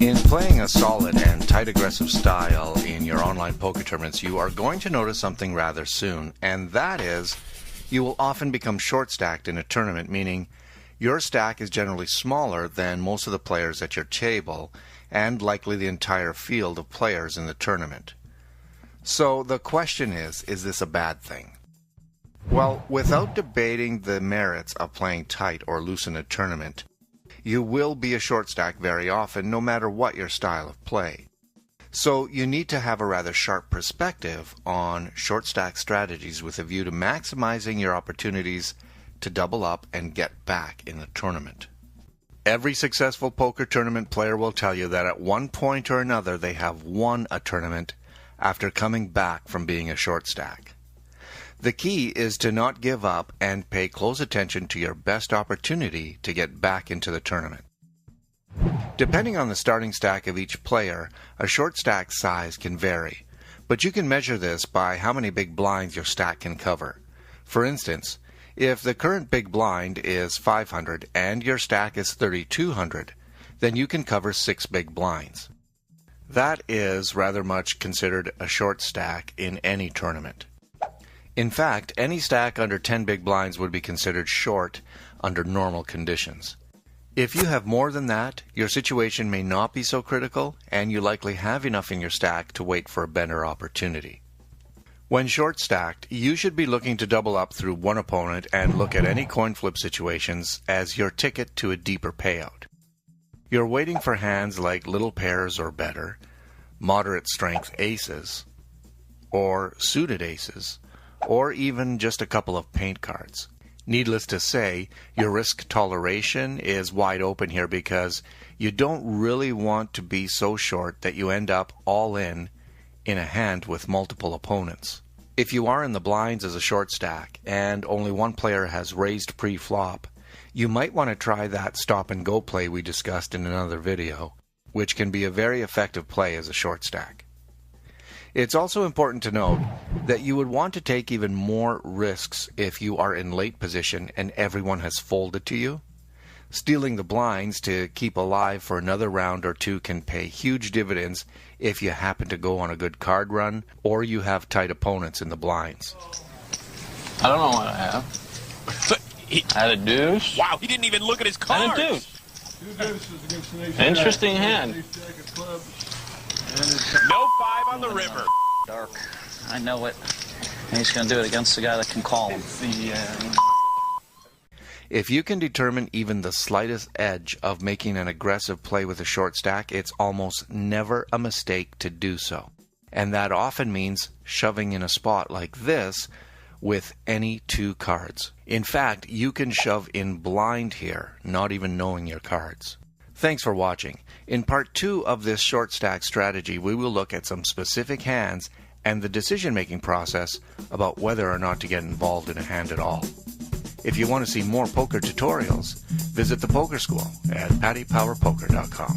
In playing a solid and tight aggressive style in your online poker tournaments, you are going to notice something rather soon, and that is you will often become short-stacked in a tournament, meaning your stack is generally smaller than most of the players at your table, and likely the entire field of players in the tournament. So the question is this a bad thing? Well, without debating the merits of playing tight or loose in a tournament, you will be a short stack very often, no matter what your style of play. So you need to have a rather sharp perspective on short stack strategies with a view to maximizing your opportunities to double up and get back in the tournament. Every successful poker tournament player will tell you that at one point or another they have won a tournament after coming back from being a short stack. The key is to not give up and pay close attention to your best opportunity to get back into the tournament. Depending on the starting stack of each player, a short stack size can vary, but you can measure this by how many big blinds your stack can cover. For instance, if the current big blind is 500 and your stack is 3200, then you can cover 6 big blinds. That is rather much considered a short stack in any tournament. In fact, any stack under 10 big blinds would be considered short under normal conditions. If you have more than that, your situation may not be so critical, and you likely have enough in your stack to wait for a better opportunity. When short stacked, you should be looking to double up through one opponent and look at any coin flip situations as your ticket to a deeper payout. You're waiting for hands like little pairs or better, moderate strength aces, or suited aces, or even just a couple of paint cards. Needless to say, your risk toleration is wide open here because you don't really want to be so short that you end up all in a hand with multiple opponents. If you are in the blinds as a short stack and only one player has raised pre-flop, you might want to try that stop and go play we discussed in another video, which can be a very effective play as a short stack. It's also important to note that you would want to take even more risks if you are in late position and everyone has folded to you. Stealing the blinds to keep alive for another round or two can pay huge dividends if you happen to go on a good card run or you have tight opponents in the blinds. I don't know what I have. I had a deuce. Wow, he didn't even look at his cards. And a deuce. Interesting hand. No 5 on the river. Dark. I know it. And he's going to do it against the guy that can call him. If you can determine even the slightest edge of making an aggressive play with a short stack, it's almost never a mistake to do so. And that often means shoving in a spot like this with any 2 cards. In fact, you can shove in blind here, not even knowing your cards. Thanks for watching. In part 2 of this short stack strategy, we will look at some specific hands and the decision-making process about whether or not to get involved in a hand at all. If you want to see more poker tutorials, visit the Poker School at PaddyPowerPoker.com.